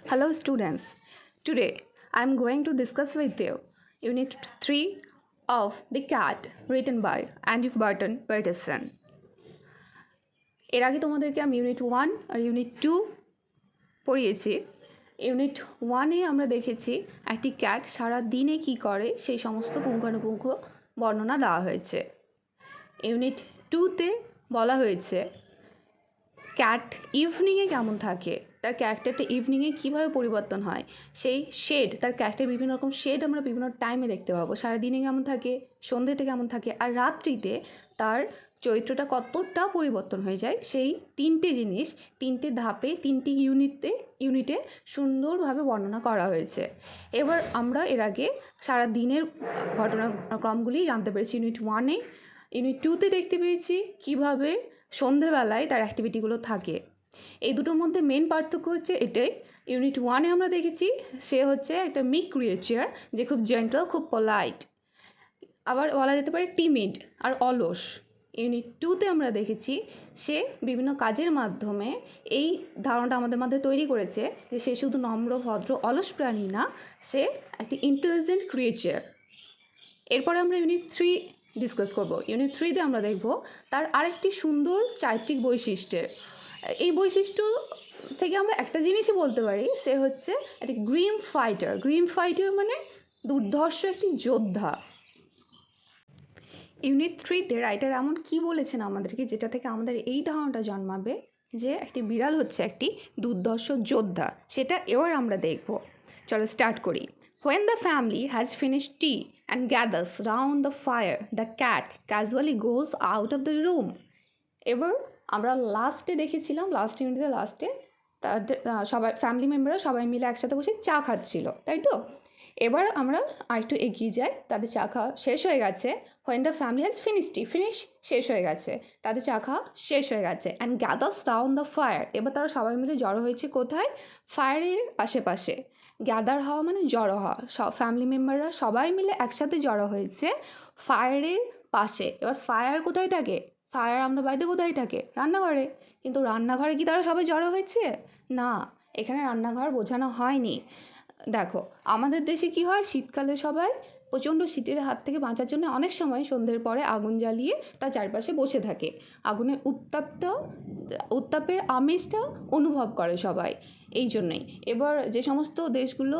Hello students. Today I am going to discuss with you Unit 3 of The Cat written by Andrew Burton Peterson. এর আগে তোমাদেরকে আমি unit 1 আর unit 2 পড়িয়েছি। Unit 1-এ আমরা দেখেছি একটি cat সারা দিনে কী করে সেই সমস্ত পুঙ্খানুপুঙ্খ বর্ণনা দেওয়া হয়েছে। ইউনিট 2-তে বলা হয়েছে ক্যাট ইভিনিংয়ে কেমন থাকে, তার ক্যারেক্টারটা ইভিনিংয়ে কীভাবে পরিবর্তন হয়, সেই শেড, তার ক্যারেক্টার বিভিন্ন রকম শেড আমরা বিভিন্ন টাইমে দেখতে পাবো। সারাদিনে কেমন থাকে, সন্ধ্যেতে কেমন থাকে, আর রাত্রিতে তার চরিত্রটা কতটা পরিবর্তন হয়ে যায়, সেই তিনটে জিনিস তিনটে ধাপে তিনটি ইউনিটে সুন্দরভাবে বর্ণনা করা হয়েছে। এবার আমরা এর আগে সারা দিনের ঘটনাক্রমগুলি জানতে পেরেছি ইউনিট 1-এ। ইউনিট 2-তে দেখতে পেয়েছি কীভাবে সন্ধেবেলায় তার অ্যাক্টিভিটিগুলো থাকে। এই দুটোর মধ্যে মেন পার্থক্য হচ্ছে এটাই। ইউনিট 1-এ আমরা দেখেছি সে হচ্ছে একটা মিক ক্রিয়েচার, যে খুব জেন্টাল, খুব পোলাইট, আবার বলা যেতে পারে টিমিড আর অলস। ইউনিট 2-তে আমরা দেখেছি সে বিভিন্ন কাজের মাধ্যমে এই ধারণাটা আমাদের মধ্যে তৈরি করেছে যে সে শুধু নম্র, ভদ্র, অলস প্রাণী না, সে একটি ইন্টেলিজেন্ট ক্রিয়েচার। এরপরে আমরা ইউনিট 3 ডিসকাস করব। ইউনিট 3-তে আমরা দেখব তার আরেকটি সুন্দর চারিত্রিক বৈশিষ্ট্য। এই বৈশিষ্ট্য থেকে আমরা একটা জিনিসই বলতে পারি, সে হচ্ছে একটি গ্রিম ফাইটার মানে দুর্ধর্ষ একটি যোদ্ধা। ইউনিট 3-তে রাইটার এমন কি বলেছেন আমাদেরকে যেটা থেকে আমাদের এই ধারণাটা জন্মাবে যে একটি বিড়াল হচ্ছে একটি দুর্ধর্ষ যোদ্ধা, সেটা এবার আমরা দেখব। চলো স্টার্ট করি। When the family has finished tea and gathers round the fire, the cat casually goes out of the room. এবার আমরা লাস্টে দেখেছিলাম, লাস্ট ইউনিটে লাস্টে তাদের সবাই ফ্যামিলি মেম্বাররা সবাই মিলে একসাথে বসে চা খাচ্ছিল, তাই তো? এবার আমরা আরেকটু এগিয়ে যাই, তাদের চা খাওয়া শেষ হয়ে গেছে। When the family has finished tea, শেষ হয়ে গেছে, তাদের চা খাওয়া শেষ হয়ে গেছে, and gathers round the fire, এবার তারা সবাই মিলে জড়ো হয়েছে কোথায়? ফায়ারের আশেপাশে। গ্যাদার হওয়া মানে জড়ো হওয়া, সব ফ্যামিলি মেম্বাররা সবাই মিলে একসাথে জড়ো হয়েছে ফায়ারের পাশে। এবার ফায়ার কোথায় থাকে? ফায়ার আমাদের বাড়িতে কোথায় থাকে? রান্নাঘরে। কিন্তু রান্নাঘরে কি তারা সবাই জড়ো হয়েছে? না, এখানে রান্নাঘর বোঝানো হয়নি। দেখো, আমাদের দেশে কি হয়, শীতকালে সবাই প্রচণ্ড শীতের হাত থেকে বাঁচার জন্য অনেক সময় সন্ধ্যের পরে আগুন জ্বালিয়ে তার চারপাশে বসে থাকে। আগুনের উত্তাপের আমেজটা অনুভব করে সবাই, এই জন্যই। এবার যে সমস্ত দেশগুলো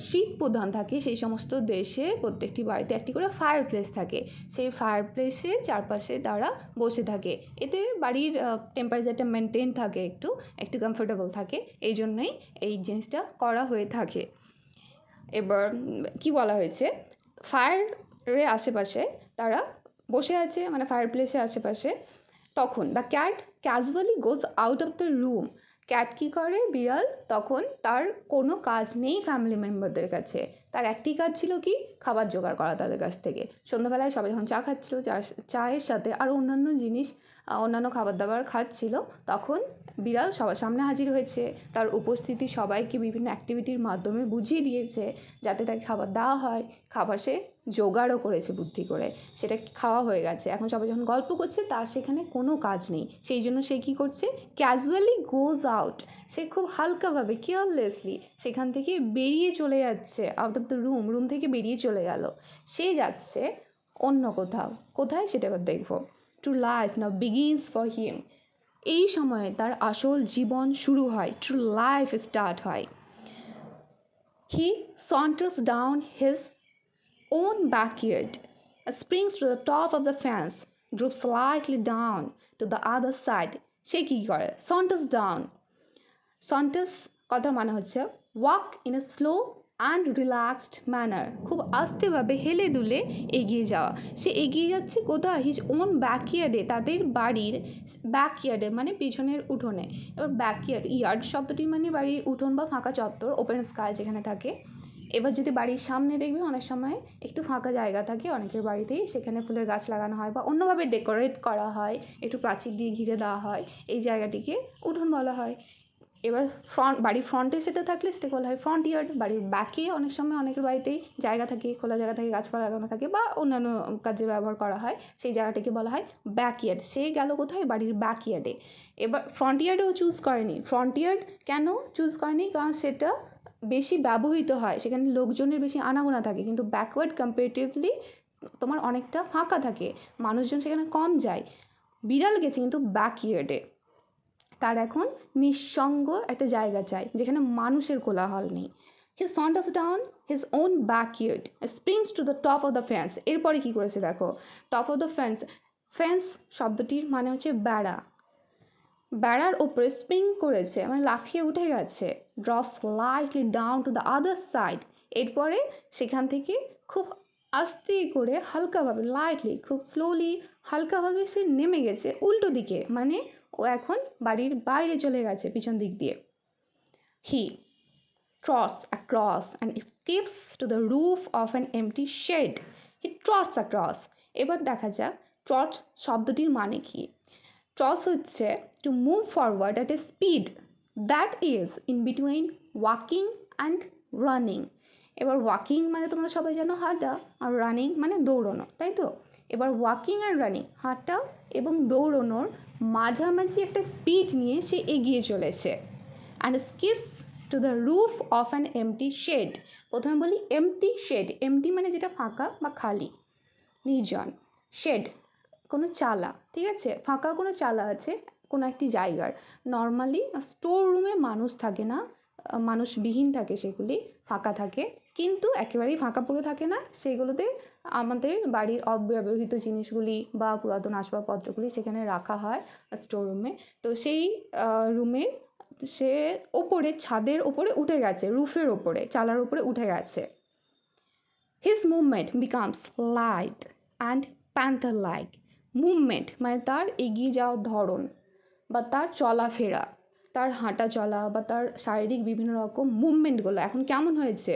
শীত প্রধান থাকে সেই সমস্ত দেশে প্রত্যেকটি বাড়িতে একটি করে ফায়ার প্লেস থাকে। সেই ফায়ার প্লেসের চারপাশে তারা বসে থাকে, এতে বাড়ির টেম্পারেচারটা মেনটেন থাকে, একটু কমফোর্টেবল থাকে, এই জন্যই এই জিনিসটা করা হয়ে থাকে। এবার কি বলা হয়েছে, ফায়ারের আশেপাশে তারা বসে আছে, মানে ফায়ার প্লেসের আশেপাশে। তখন the cat casually goes out of the room, cat কী করে, বিড়াল, তখন তার কোনো কাজ নেই ফ্যামিলি মেম্বারদের কাছে। তার একটি কাজ ছিল কি, খাবার জোগাড় করা তাদের কাছ থেকে। সন্ধ্যাবেলায় সবাই যখন চা খাচ্ছিল, চায়ের সাথে আরও অন্যান্য জিনিস, অন্যান্য খাবার দাবার খাচ্ছিল, তখন বিড়াল সবার সামনে হাজির হয়েছে। তার উপস্থিতি সবাইকে বিভিন্ন অ্যাক্টিভিটির মাধ্যমে বুঝিয়ে দিয়েছে যাতে তাকে খাবার দেওয়া হয়। খাবার সে জোগাড়ও করেছে বুদ্ধি করে, সেটা খাওয়া হয়ে গেছে। এখন সবাই যখন গল্প করছে তার সেখানে কোনো কাজ নেই, সেই জন্য সে কী করছে, ক্যাজুয়ালি গোজ আউট, সে খুব হালকাভাবে কেয়ারলেসলি সেখান থেকে বেরিয়ে চলে যাচ্ছে, আউট অফ দ্য রুম থেকে বেরিয়ে চলে গেল। সে যাচ্ছে অন্য কোথায় সেটা এবার দেখব। To life now begins for him, এই সময়ে তার আসল জীবন শুরু হয়, টু লাইফ স্টার্ট হয়। হি saunters down his own backyard, springs to the top of the fence, droops slightly down to the other side. সে কী করে, saunters down, saunters কথার মানে হচ্ছে walk in a slow and relaxed manner, খুব আস্তেভাবে হেলে দুলে এগিয়ে যাওয়া। সে এগিয়ে যাচ্ছে কোথায়, হিজ ওন ব্যাকইয়ার্ডে, তাদের বাড়ির ব্যাকইয়ার্ডে মানে পিছনের উঠোনে। এবার ইয়ার্ড শব্দটি মানে বাড়ির উঠোন বা ফাঁকা চত্বর, ওপেন স্কাই যেখানে থাকে। এবার যদি বাড়ির সামনে দেখবে অনেক সময় একটু ফাঁকা জায়গা থাকে অনেকের বাড়িতেই, সেখানে ফুলের গাছ লাগানো হয় বা অন্যভাবে ডেকোরেট করা হয়, একটু প্রাচীর দিয়ে ঘিরে দেওয়া হয়, এই জায়গাটিকে উঠোন বলা হয়। এবার বাড়ির ফ্রন্টে সেটা থাকলে সেটাকে বলা হয় ফ্রন্ট ইয়ার্ড। বাড়ির ব্যাকে অনেক সময় অনেকের বাড়িতেই জায়গা থাকে, খোলা জায়গা থাকে, গাছপালা লাগানো থাকে বা অন্যান্য কাজে ব্যবহার করা হয়, সেই জায়গাটাকে বলা হয় ব্যাক ইয়ার্ড। সে গেল কোথায়? বাড়ির ব্যাক ইয়ার্ডে। এবার ফ্রন্ট ইয়ার্ডেও চুজ করেনি। ফ্রন্ট ইয়ার্ড কেন চুজ করেনি? কারণ সেটা বেশি ব্যবহৃত হয়, সেখানে লোকজনের বেশি আনাগোনা থাকে, কিন্তু ব্যাকওয়ার্ড কম্পারেটিভলি তোমার অনেকটা ফাঁকা থাকে, মানুষজন সেখানে কম যায়। বিড়াল গেছে কিন্তু ব্যাক ইয়ার্ডে, তার এখন নিঃসঙ্গ একটা জায়গা চাই যেখানে মানুষের কোলাহল নেই। He saunters down his own backyard, springs to the top of the fence. এরপরে কী করেছে দেখো, top of the fence. Fence শব্দটির মানে হচ্ছে বেড়া। বেড়ার ওপরে স্প্রিং করেছে মানে লাফিয়ে উঠে গেছে। Drop slightly down to the other side. এরপরে সেখান থেকে খুব আস্তে করে হালকাভাবে, লাইটলি, খুব স্লোলি, হালকাভাবে সে নেমে গেছে উল্টো দিকে, মানে ও এখন বাড়ির বাইরে চলে গেছে পিছন দিক দিয়ে। হি trots across and escapes to the roof of an empty shed. He trots across. এবার দেখা যাক ট্রট শব্দটির মানে কি। টস হচ্ছে to move forward at a speed that is in between walking and running. এবার ওয়াকিং মানে তোমরা সবাই জানো হাঁটা, আর রানিং মানে দৌড়ানো, তাই তো? এবার ওয়াকিং অ্যান্ড রানিং, হাঁটা এবং দৌড়ানোর মাঝামাঝি একটা স্পিড নিয়ে সে এগিয়ে চলেছে। And skips to the roof of an empty shed. প্রথমে বলি এমটি শেড। এমটি মানে যেটা ফাঁকা বা খালি, নির্জন। শেড কোনো চালা, ঠিক আছে? ফাঁকা কোনো চালা আছে কোনো একটি জায়গার। নর্মালি স্টোর রুমে মানুষ থাকে না, মানুষবিহীন থাকে, সেগুলি ফাঁকা থাকে, কিন্তু একেবারেই ফাঁকা পড়ে থাকে না। সেগুলোতে আমাদের বাড়ির অব্যবহৃত জিনিসগুলি বা পুরাতন আসবাবপত্রগুলি সেখানে রাখা হয় স্টোর রুমে। তো সেই রুমে সে ওপরে, ছাদের ওপরে উঠে গেছে, রুফের ওপরে, চালার ওপরে উঠে গেছে। His movement becomes light and panther like. Movement মানে তার এগিয়ে যাওয়ার ধরন বা তার চলাফেরা, তার হাঁটা চলা বা তার শারীরিক বিভিন্ন রকম মুভমেন্টগুলো এখন কেমন হয়েছে,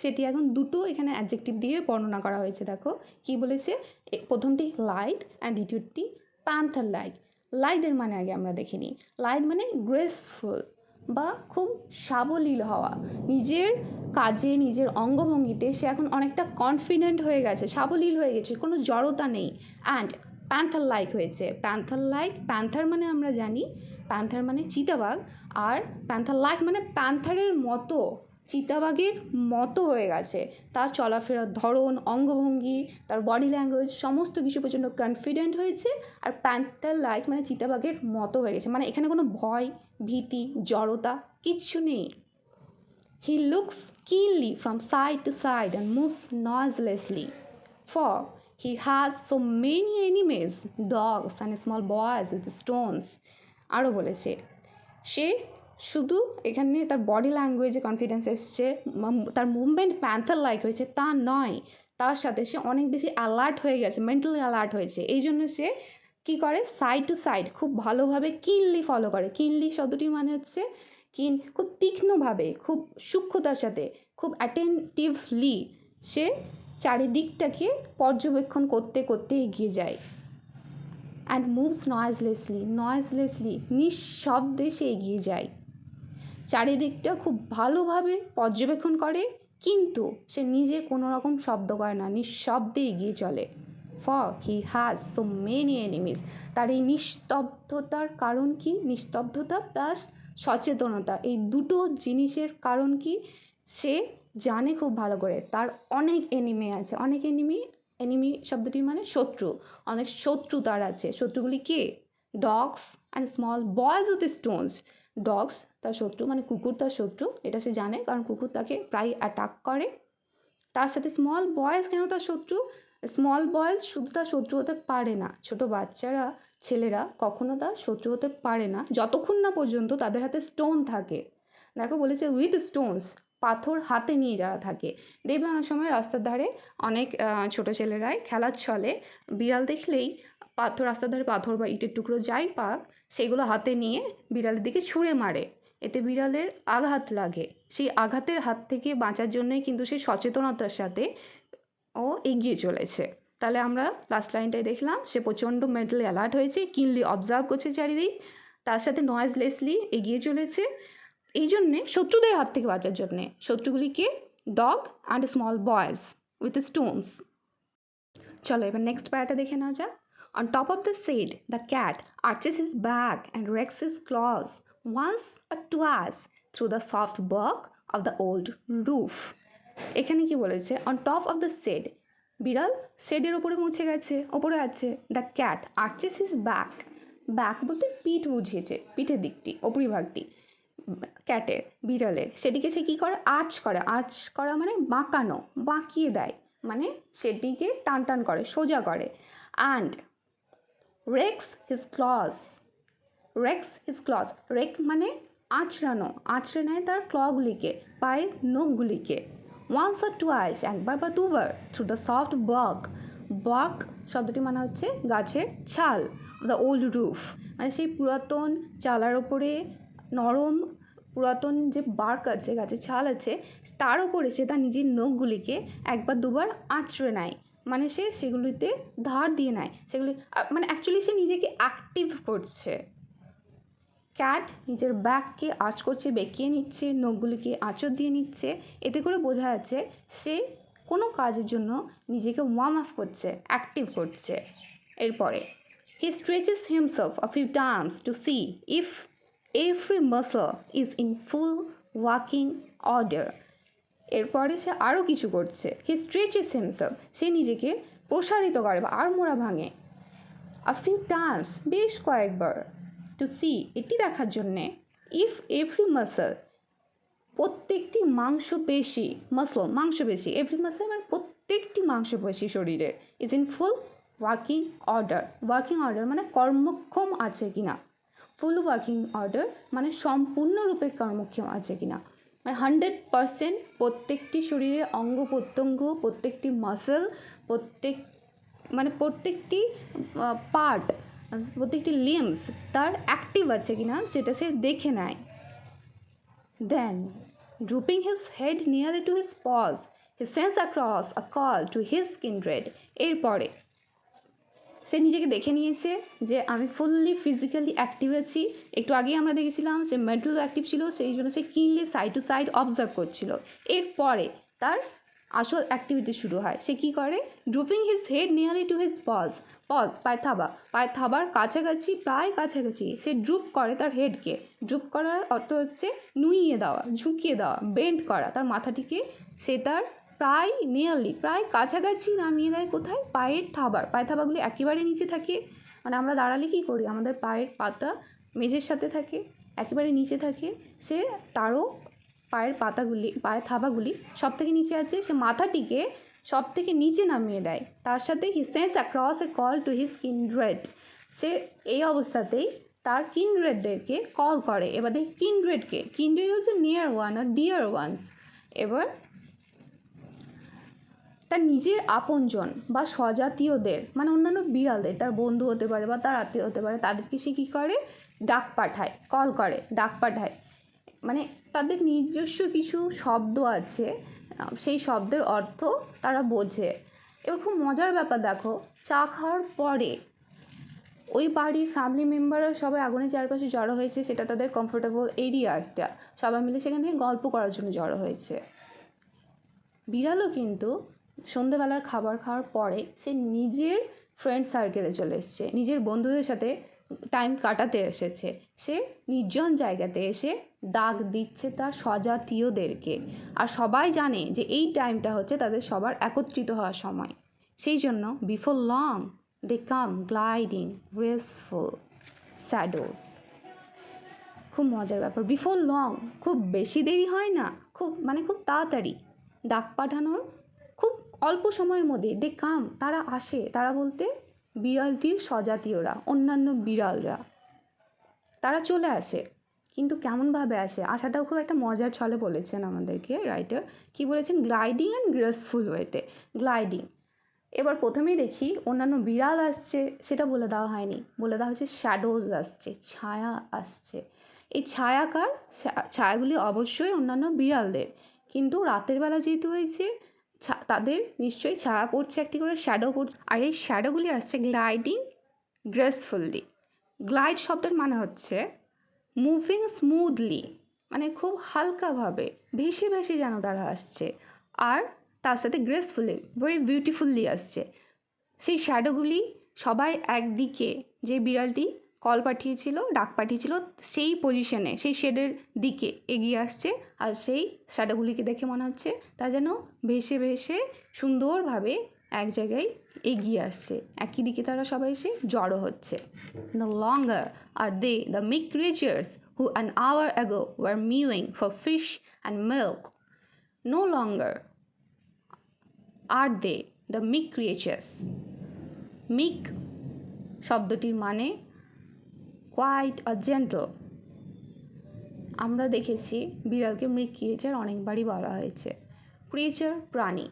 সেটি এখন দুটো এখানে অ্যাডজেক্টিভ দিয়ে বর্ণনা করা হয়েছে। দেখো কি বলেছে, প্রথমটি লাইট অ্যান্ড দ্বিতীয়টি প্যান্থার লাইক। লাইটের মানে আগে আমরা দেখিনি। লাইট মানে গ্রেসফুল বা খুব সাবলীল হওয়া, নিজের কাজে, নিজের অঙ্গভঙ্গিতে সে এখন অনেকটা কনফিডেন্ট হয়ে গেছে, সাবলীল হয়ে গেছে, কোনো জড়তা নেই। অ্যান্ড প্যান্থার লাইক হয়েছে। প্যান্থার লাইক, প্যান্থার মানে আমরা জানি প্যান্থার মানে চিতাবাঘ, আর প্যান্থার লাইক মানে প্যান্থারের মতো, চিতাবাঘের মতো হয়ে গেছে। তার চলাফেরার ধরন, অঙ্গভঙ্গি, তার বডি ল্যাঙ্গুয়েজ সমস্ত কিছু প্রচণ্ড কনফিডেন্ট হয়েছে। আর প্যান্থার লাইক মানে চিতাবাঘের মতো হয়ে গেছে, মানে এখানে কোনো ভয়, ভীতি, জড়তা কিচ্ছু নেই। He looks keenly from side to side and moves noiselessly, for he has so many enemies, dogs and small boys with stones. আরও বলেছে, সে শুধু এখানে তার বডি ল্যাঙ্গুয়েজে কনফিডেন্স এসছে, তার মুভমেন্ট প্যান্থার লাইক হয়েছে তা নয়, তার সাথে সে অনেক বেশি অ্যালার্ট হয়ে গেছে, মেন্টালি অ্যালার্ট হয়েছে। এই জন্য সে কী করে, সাইড টু সাইড খুব ভালোভাবে কিনলি ফলো করে। কিনলি শব্দটির মানে হচ্ছে কিন, খুব তীক্ষ্ণভাবে, খুব সূক্ষ্মতার সাথে, খুব অ্যাটেন্টিভলি সে চারিদিকটাকে পর্যবেক্ষণ করতে করতে এগিয়ে যায়। অ্যান্ড মুভস নয়েজলেসলি, নয়েজলেসলি নিঃশব্দে সে এগিয়ে যায়, চারিদিকটা খুব ভালোভাবে পর্যবেক্ষণ করে, কিন্তু সে নিজে কোনো রকম শব্দ করে না, নিঃশব্দে এগিয়ে চলে। For he has so many enemies. তার এই নিস্তব্ধতার কারণ কি? নিস্তব্ধতা প্লাস সচেতনতা, এই দুটো জিনিসের কারণ কি? সে জানে খুব ভালো করে তার অনেক এনিমি আছে। অনেক এনিমি, এনিমি শব্দটির মানে শত্রু, অনেক শত্রু তার আছে। শত্রুগুলি কে? Dogs and small boys with stones. Dogs তার শত্রু, মানে কুকুর তার শত্রু, এটা সে জানে, কারণ কুকুর তাকে প্রায় অ্যাটাক করে। তার সাথে স্মল বয়েজ কেন তার শত্রু? স্মল বয়েজ শুধু তার শত্রু হতে পারে না, ছোট বাচ্চারা, ছেলেরা কখনো তার শত্রু হতে পারে না যতক্ষণ না পর্যন্ত তাদের হাতে স্টোন থাকে। দেখো বলেছে উইথ স্টোনস, পাথর হাতে নিয়ে যারা থাকে। দেখবে অনেক সময় রাস্তার ধারে অনেক ছোটো ছেলেরাই খেলার ছলে বিড়াল দেখলেই পাথর, রাস্তার ধারে পাথর বা ইটের টুকরো যাই পাক সেগুলো হাতে নিয়ে বিড়ালের দিকে ছুঁড়ে মারে, এতে বিড়ালের আঘাত লাগে। সেই আঘাতের হাত থেকে বাঁচার জন্যই কিন্তু সে সচেতনতার সাথে ও এগিয়ে চলেছে। তাহলে আমরা লাস্ট লাইনটাই দেখলাম, সে প্রচণ্ড মেন্টালি অ্যালার্ট হয়েছে, কিনলি অবজার্ভ করছে চারিদিক, তার সাথে নয়েজলেসলি এগিয়ে চলেছে, এই জন্যে শত্রুদের হাত থেকে বাঁচার জন্যে। শত্রুগুলিকে dog and small boys with stones. চলো এবার নেক্সট প্যারাটা দেখে নেওয়া যাক। On top of the shed the cat arches his back and rakes his claws once or twice through the soft bark of the old roof. এখানে কি বলেছে? On top of the shed, বিড়াল শেডের ওপরে মুছে গেছে, ওপরে আছে। The cat arches his back, back বলতে পিঠ বুঝিয়েছে, পিঠের দিকটি, উপরিভাগটি ক্যাটের, বিড়ালের, সেটিকে সে কী করে? আর্চ করে। আর্চ করা মানে বাঁকানো, বাঁকিয়ে দেয়, মানে সেটিকে টান টান করে, সোজা করে। And rakes his claws, rakes his claws, rake মানে আঁচড়ানো, আঁচড়ে নেয় তার ক্লগুলিকে, পায়ের নখগুলিকে। ওয়ান্স আর টুয়াইস, একবার বা দুবার। Through the soft bark, bark শব্দটি মানে হচ্ছে গাছের ছাল। দ্য ওল্ড রুফ মানে সেই পুরাতন চালার ওপরে নরম পুরাতন যে বার্ক আছে, গাছের ছাল আছে, তার ওপরে সে তার নিজের নখগুলিকে একবার দুবার আঁচড়ে নেয়, মানে সে সেগুলিতে ধার দিয়ে নেয় সেগুলি, মানে অ্যাকচুয়ালি সে নিজেকে অ্যাক্টিভ করছে। ক্যাট নিজের ব্যাককে আঁচ করছে, বেঁকিয়ে নিচ্ছে, নখগুলিকে আঁচড় দিয়ে নিচ্ছে, এতে করে বোঝা যাচ্ছে সে কোনো কাজের জন্য নিজেকে ওয়ার্ম আপ করছে, অ্যাক্টিভ করছে। এরপরে he stretches himself a few times to see if every muscle is in full working order. এরপরে সে আরও কিছু করছে। হি স্ট্রেচেস হিমসেলফ, সে নিজেকে প্রসারিত করে বা আড়মোড়া ভাঙে। আ ফিউ টাইমস, বেশ কয়েকবার। টু সি, এটি দেখার জন্যে। ইফ এভরি মাসল, প্রত্যেকটি মাংসপেশি, মাসল মাংসপেশি, এভরি মাসল মানে প্রত্যেকটি মাংসপেশি শরীরের, is in full working order. Working order মানে কর্মক্ষম আছে কিনা। ফুল ওয়ার্কিং অর্ডার মানে সম্পূর্ণরূপে কর্মক্ষম আছে কিনা, মানে 100% প্রত্যেকটি শরীরের অঙ্গ প্রত্যঙ্গ, প্রত্যেকটি মাসল, প্রত্যেকটি পার্ট, প্রত্যেকটি লিম্বস তার অ্যাক্টিভ আছে কিনা সেটা সে দেখে নেয়। দেন drooping his head nearly to his paws, he sends across a call to his kindred. এরপরে সে নিজেকে দেখে নিয়েছে যে আমি ফুললি ফিজিক্যালি অ্যাক্টিভ আছি। একটু আগেই আমরা দেখেছিলাম সে মেন্টাল অ্যাক্টিভ ছিল, সেই জন্য সে কিনলি সাইড টু সাইড অবজার্ভ করছিল। এরপরে তার আসল অ্যাক্টিভিটি শুরু হয়। সে কী করে? Drooping his head nearly to his paws, paws পায়ে থাবা, পায়ে থাবার কাছাকাছি, প্রায় কাছাকাছি সে ড্রুপ করে তার হেডকে। ড্রুপ করার অর্থ হচ্ছে নুইয়ে দেওয়া, ঝুঁকিয়ে দেওয়া, বেন্ড করা, তার মাথাটিকে সে তার প্রায় নিয়ারলি, প্রায় কাছাকাছি নামিয়ে দেয়। কোথায়? পায়ের থাবার, পায়ের থাবাগুলি একেবারে নিচে থাকে, মানে আমরা দাঁড়ালে কী করি, আমাদের পায়ের পাতা মেঝের সাথে থাকে, একেবারে নিচে থাকে, সে তারও পায়ের পাতাগুলি, পায়ের থাবাগুলি সব থেকে নিচে আছে, সে মাথাটিকে সব থেকে নিচে নামিয়ে দেয়। তার সাথে he sends across a call to his kindred, সে এই অবস্থাতেই তার কিনড্রেডদেরকে কল করে। এবার দেখি কিনড্রেডকে, কিনড্রেড হচ্ছে নিয়ার ওয়ান আর ডিয়ার ওয়ান্স। এবার তার নিজের আপনজন বা স্বজাতীয়দের, মানে অন্যান্য বিড়ালদের, তার বন্ধু হতে পারে বা তার আত্মীয় হতে পারে, তাদেরকে সে কী করে? ডাক পাঠায়, কল করে, ডাক পাঠায়, মানে তাদের নিজস্ব কিছু শব্দ আছে, সেই শব্দের অর্থ তারা বোঝে। এবার খুব মজার ব্যাপার দেখো, চা খাওয়ার পরে ওই বাড়ির ফ্যামিলি মেম্বাররা সবাই আগুনের চারপাশে জড়ো হয়েছে, সেটা তাদের কমফোর্টেবল এরিয়া একটা, সবাই মিলে সেখান থেকে গল্প করার জন্য জড়ো হয়েছে। বিড়ালও কিন্তু সন্ধেবেলার খাবার খাওয়ার পরে সে নিজের ফ্রেন্ড সার্কেলে চলে এসছে, নিজের বন্ধুদের সাথে টাইম কাটাতে এসেছে। সে নির্জন জায়গাতে এসে ডাক দিচ্ছে তার স্বজাতীয়দেরকে, আর সবাই জানে যে এই টাইমটা হচ্ছে তাদের সবার একত্রিত হওয়ার সময়। সেই জন্য বিফোর লং দে কাম গ্লাইডিং গ্রেসফুল শ্যাডোস। খুব মজার ব্যাপার, বিফোর লং, খুব বেশি দেরি হয় না, খুব তাড়াতাড়ি ডাক পাঠানোর খুব অল্প সময়ের মধ্যে দে কাম, তারা আসে, তারা বলতে বিড়ালটির স্বজাতীয়রা, অন্যান্য বিড়ালরা, তারা চলে আসে। কিন্তু কেমনভাবে আসে, আসাটাও খুব একটা মজার ছলে বলেছেন আমাদেরকে রাইটার। কি বলেছেন? গ্লাইডিং অ্যান্ড গ্রেসফুল ওয়েতে, গ্লাইডিং। এবার প্রথমেই দেখি অন্যান্য বিড়াল আসছে, সেটা বলে দেওয়া হয়নি, বলে দেওয়া হচ্ছে শ্যাডোজ আসছে, ছায়া আসছে। এই ছায়াকার, ছায়াগুলি অবশ্যই অন্যান্য বিড়ালদের, কিন্তু রাতের বেলা যেহেতু হয়েছে তাদের নিশ্চয়ই ছায়া পড়ছে, একটি করে শ্যাডো পড়ছে, আর এই শ্যাডোগুলি আসছে গ্লাইডিং গ্রেসফুলি, গ্লাইড শব্দের মানে হচ্ছে মুভিং স্মুথলি, মানে খুব হালকাভাবে ভেসে ভেসে যেন তারা আসছে, আর তার সাথে গ্রেসফুলি, ভেরি বিউটিফুল্লি আসছে। সেই শ্যাডোগুলি সবাই একদিকে, যে বিড়ালটি কল পাঠিয়েছিল, ডাক পাঠিয়েছিল, সেই পজিশনে, সেই শেডের দিকে এগিয়ে আসছে, আর সেই শ্যাডোগুলিকে দেখে মনে হচ্ছে তা যেন ভেসে ভেসে সুন্দরভাবে এক জায়গায় এগিয়ে আসছে, একই দিকে তারা সবাই এসে জড়ো হচ্ছে। No longer are they the meek creatures who an hour ago were mewing for fish and milk. No longer are they the meek creatures. মিক শব্দটির মানে কোয়াইট আ জেন্টল। আমরা দেখেছি বিড়ালকে মিক ক্রিয়েচার অনেকবারই বলা হয়েছে। ক্রিয়েচার প্রাণী,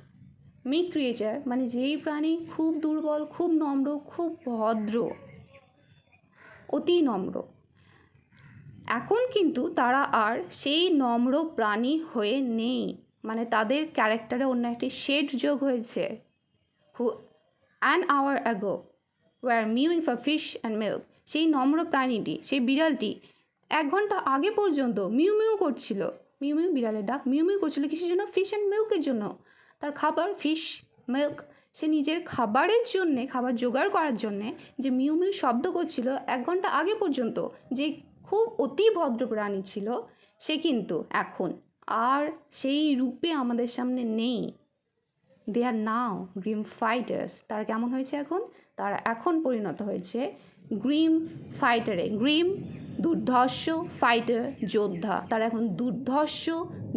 মিক ক্রিয়েচার মানে যেই প্রাণী খুব দুর্বল, খুব নম্র, খুব ভদ্র, অতি নম্র। এখন কিন্তু তারা আর সেই নম্র প্রাণী হয়ে নেই, মানে তাদের ক্যারেক্টারে অন্য একটি শেড যোগ হয়েছে। Who an hour ago was mewing for fish and milk, সেই নম্র প্রাণীটি, সেই বিড়ালটি 1 ঘন্টা আগে পর্যন্ত মিউ মিউ করছিল, মিউ মিউ বিড়ালের ডাক, মিউ মিউ করছিল কিসের জন্য? ফিশ অ্যান্ড মিল্কের জন্য। তার খাবার ফিশ মিল্ক, সে নিজের খাবারের জন্যে, খাবার জোগাড় করার জন্যে যে মিউ মিউ শব্দ করছিল 1 ঘন্টা আগে পর্যন্ত, যে খুব অতি ভদ্র প্রাণী ছিল, সে কিন্তু এখন আর সেই রূপে আমাদের সামনে নেই। দে আর নাও গ্রিম ফাইটার্স। তারা কেমন হয়েছে এখন? তারা এখন পরিণত হয়েছে গ্রিম ফাইটারে। গ্রিম দুর্ধর্ষ, ফাইটার যোদ্ধা। তারা এখন দুর্ধর্ষ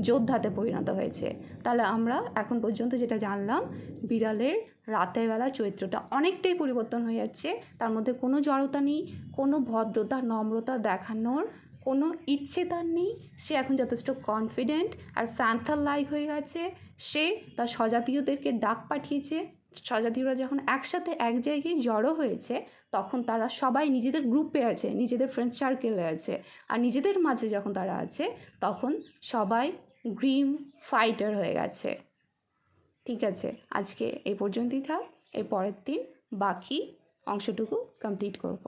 যোদ্ধাতে পরিণত হয়েছে। তাহলে আমরা এখন পর্যন্ত যেটা জানলাম, বিড়ালের রাতের বেলা চরিত্রটা অনেকটাই পরিবর্তন হয়ে যাচ্ছে। তার মধ্যে কোনো জড়তা নেই, কোনো ভদ্রতা নম্রতা দেখানোর কোনো ইচ্ছে তার নেই। সে এখন যথেষ্ট কনফিডেন্ট আর প্যান্থার লাইক হয়ে গেছে। সে তার স্বজাতীয়দেরকে ডাক পাঠিয়েছে। স্বজাতীয়রা যখন একসাথে এক জায়গায় জড়ো হয়েছে, তখন তারা সবাই নিজেদের গ্রুপে আছে, নিজেদের ফ্রেন্ড সার্কেলে আছে, আর নিজেদের মাঝে যখন তারা আছে, তখন সবাই গ্রিম ফাইটার হয়ে গেছে। ঠিক আছে, আজকে এই পর্যন্তই থাক। এর পরের দিন বাকি অংশটুকু কমপ্লিট করব।